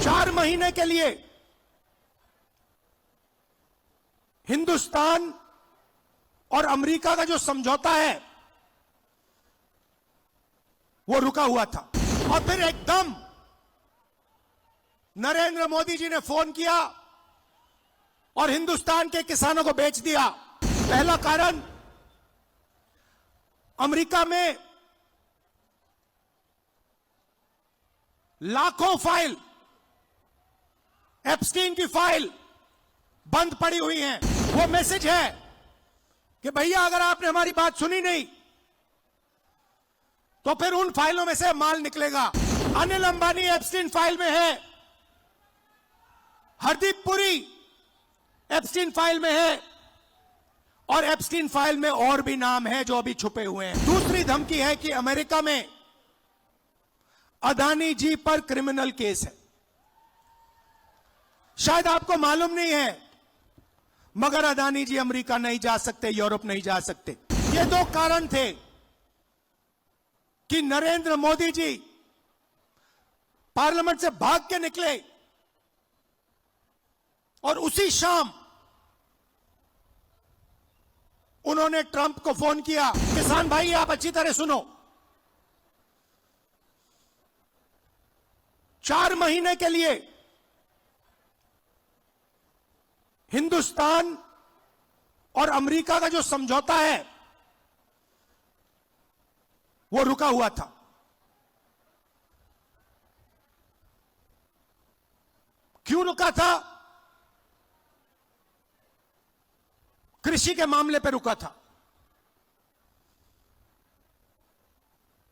4 महीने के लिए हिंदुस्तान और अमेरिका का जो समझौता है वो रुका हुआ था और फिर एकदम नरेंद्र मोदी जी ने फोन किया और हिंदुस्तान के किसानों को बेच दिया। पहला कारण, अमेरिका में लाखों फाइल, एप्स्टीन की फाइल बंद पड़ी हुई हैं। वो मैसेज है कि भैया अगर आपने हमारी बात सुनी नहीं तो फिर उन फाइलों में से माल निकलेगा। अनिल अंबानी एप्स्टीन फाइल में है, हरदीप पुरी एप्स्टीन फाइल में है और एप्स्टीन फाइल में और भी नाम है जो अभी छुपे हुए हैं। दूसरी धमकी है कि अमेरिका में अदानी जी पर क्रिमिनल केस है। शायद आपको मालूम नहीं है मगर अदानी जी अमेरिका नहीं जा सकते, यूरोप नहीं जा सकते। ये 2 कारण थे कि नरेंद्र मोदी जी पार्लियामेंट से भाग के निकले और उसी शाम उन्होंने ट्रंप को फोन किया। किसान भाई आप अच्छी तरह सुनो, 4 महीने के लिए हिंदुस्तान और अमेरिका का जो समझौता है वो रुका हुआ था। क्यों रुका था? कृषि के मामले पर रुका था।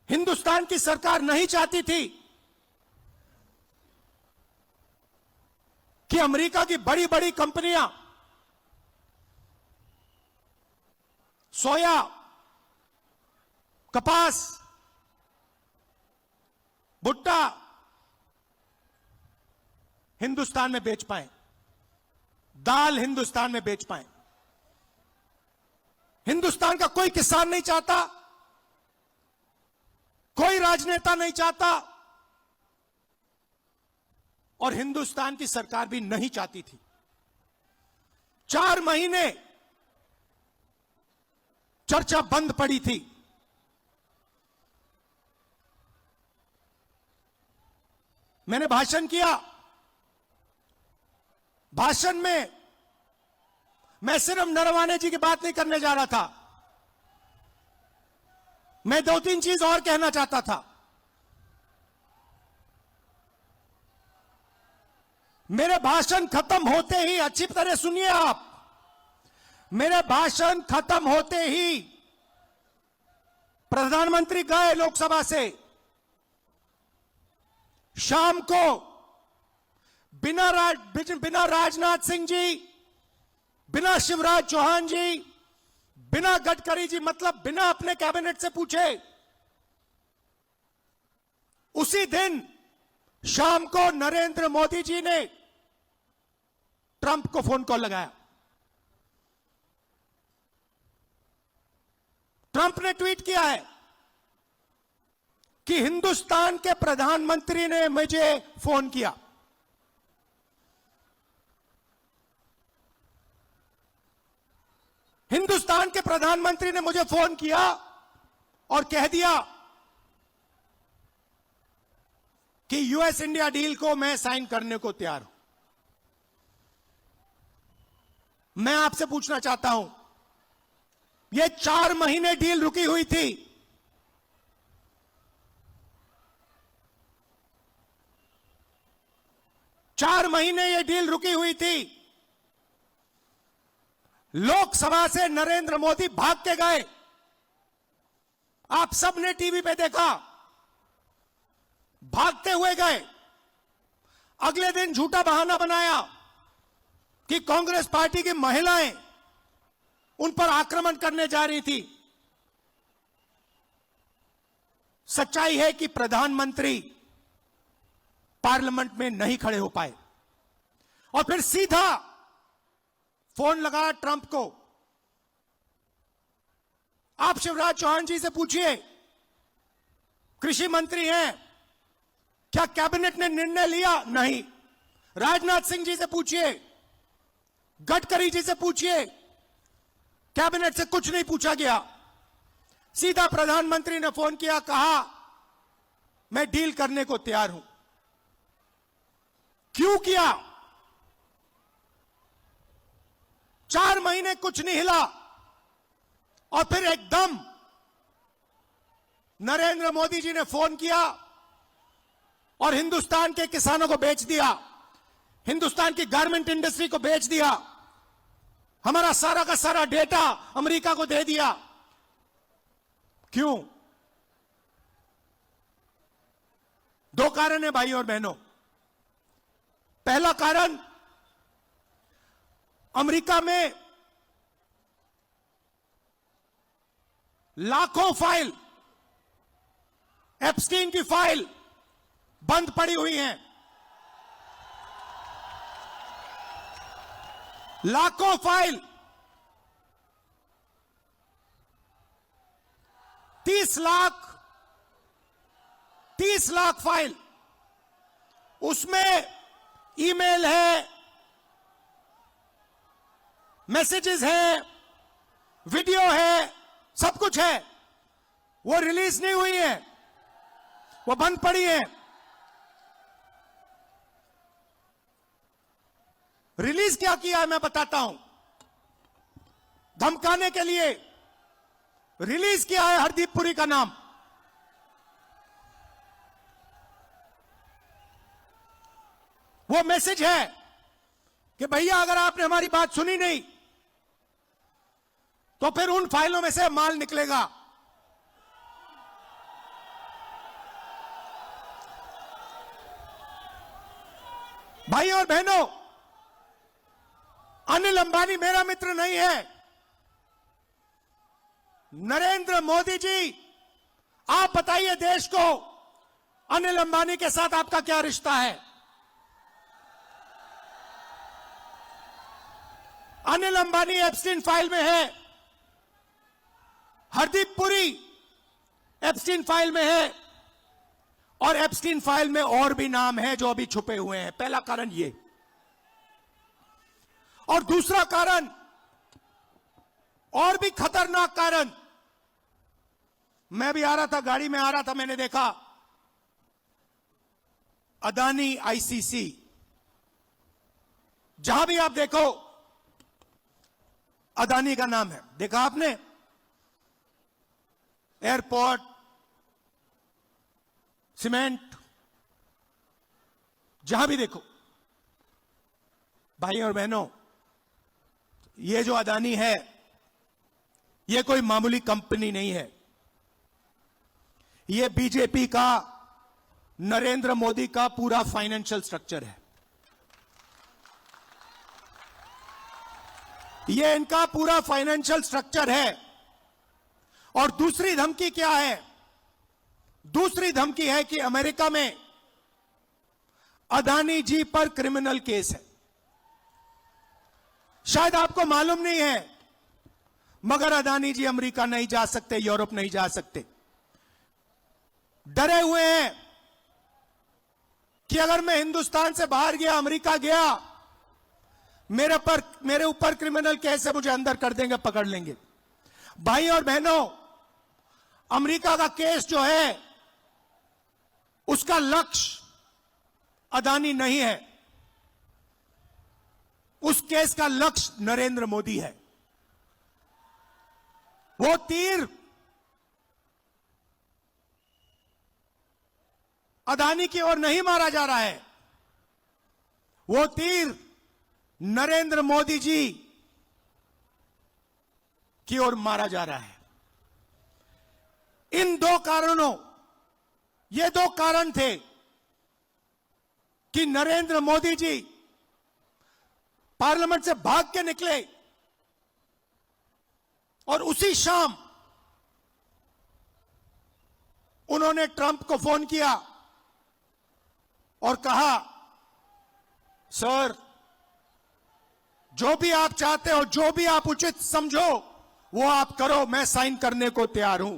हिंदुस्तान की सरकार नहीं चाहती थी कि अमेरिका की बड़ी बड़ी कंपनियां सोया, कपास, भुट्टा हिंदुस्तान में बेच पाए, दाल हिंदुस्तान में बेच पाए। हिंदुस्तान का कोई किसान नहीं चाहता, कोई राजनेता नहीं चाहता और हिंदुस्तान की सरकार भी नहीं चाहती थी। 4 महीने चर्चा बंद पड़ी थी। मैंने भाषण किया। भाषण में मैं सिर्फ नरवाने जी की बात नहीं करने जा रहा था, मैं 2-3 चीज और कहना चाहता था। मेरे भाषण खत्म होते ही, अच्छी तरह सुनिए आप, मेरे भाषण खत्म होते ही प्रधानमंत्री गए लोकसभा से। शाम को बिना राजनाथ सिंह जी, बिना शिवराज चौहान जी, बिना गडकरी जी, मतलब बिना अपने कैबिनेट से पूछे, उसी दिन शाम को नरेंद्र मोदी जी ने ट्रंप को फोन कॉल लगाया। ट्रंप ने ट्वीट किया है कि हिंदुस्तान के प्रधानमंत्री ने मुझे फोन किया। हिंदुस्तान के प्रधानमंत्री ने मुझे फोन किया और कह दिया कि यूएस इंडिया डील को मैं साइन करने को तैयार हूं। मैं आपसे पूछना चाहता हूं, यह 4 महीने डील रुकी हुई थी। चार महीने यह डील रुकी हुई थी। लोकसभा से नरेंद्र मोदी भाग के गए। आप सबने टीवी पे देखा, भागते हुए गए। अगले दिन झूठा बहाना बनाया कि कांग्रेस पार्टी की महिलाएं उन पर आक्रमण करने जा रही थी। सच्चाई है कि प्रधानमंत्री पार्लियामेंट में नहीं खड़े हो पाए और फिर सीधा फोन लगाया ट्रंप को। आप शिवराज चौहान जी से पूछिए, कृषि मंत्री हैं, क्या कैबिनेट ने निर्णय लिया? नहीं। राजनाथ सिंह जी से पूछिए, गडकरी जी से पूछिए, कैबिनेट से कुछ नहीं पूछा गया। सीधा प्रधानमंत्री ने फोन किया, कहा मैं डील करने को तैयार हूं। क्यों किया? 4 महीने कुछ नहीं हिला और फिर एकदम नरेंद्र मोदी जी ने फोन किया और हिंदुस्तान के किसानों को बेच दिया, हिंदुस्तान की गारमेंट इंडस्ट्री को बेच दिया, हमारा सारा का सारा डेटा अमेरिका को दे दिया। क्यों? 2 कारण है भाई और बहनों। पहला कारण, अमेरिका में लाखों फाइल, एप्स्टीन की फाइल बंद पड़ी हुई हैं। लाखों फाइल, 30 लाख फाइल, उसमें ईमेल है, मैसेजेस हैं, वीडियो है, सब कुछ है। वो रिलीज नहीं हुई है, वो बंद पड़ी है। रिलीज क्या किया है मैं बताता हूं। धमकाने के लिए रिलीज किया है हरदीप पुरी का नाम। वो मैसेज है कि भैया अगर आपने हमारी बात सुनी नहीं तो फिर उन फाइलों में से माल निकलेगा। भाई और बहनों, अनिल अंबानी मेरा मित्र नहीं है। नरेंद्र मोदी जी, आप बताइए देश को, अनिल अंबानी के साथ आपका क्या रिश्ता है? अनिल अंबानी एप्स्टीन फाइल में है, हरदीप पुरी एप्स्टीन फाइल में है, और एप्स्टीन फाइल में और भी नाम है जो अभी छुपे हुए हैं। पहला कारण ये। और दूसरा कारण, और भी खतरनाक कारण, मैं भी आ रहा था, गाड़ी में आ रहा था, मैंने देखा अदानी आईसीसी, जहां भी आप देखो अदानी का नाम है। देखा आपने? एयरपोर्ट, सीमेंट, जहां भी देखो। भाई और बहनों, ये जो अदानी है, ये कोई मामूली कंपनी नहीं है। ये बीजेपी का, नरेंद्र मोदी का पूरा फाइनेंशियल स्ट्रक्चर है। ये इनका पूरा फाइनेंशियल स्ट्रक्चर है। और दूसरी धमकी क्या है? दूसरी धमकी है कि अमेरिका में अदानी जी पर क्रिमिनल केस है। शायद आपको मालूम नहीं है, मगर अदानी जी अमेरिका नहीं जा सकते, यूरोप नहीं जा सकते। डरे हुए हैं कि अगर मैं हिंदुस्तान से बाहर गया, अमेरिका गया, मेरे ऊपर क्रिमिनल केस है, मुझे अंदर कर देंगे, पकड़ लेंगे। भाई और बहनों, अमेरिका का केस जो है, उसका लक्ष्य अदानी नहीं है। उस केस का लक्ष्य नरेंद्र मोदी है। वो तीर अदानी की ओर नहीं मारा जा रहा है, वो तीर नरेंद्र मोदी जी की ओर मारा जा रहा है। इन 2 कारणों, ये 2 कारण थे कि नरेंद्र मोदी जी पार्लियामेंट से भाग के निकले और उसी शाम उन्होंने ट्रंप को फोन किया और कहा, सर, जो भी आप चाहते हो, जो भी आप उचित समझो, वो आप करो, मैं साइन करने को तैयार हूं।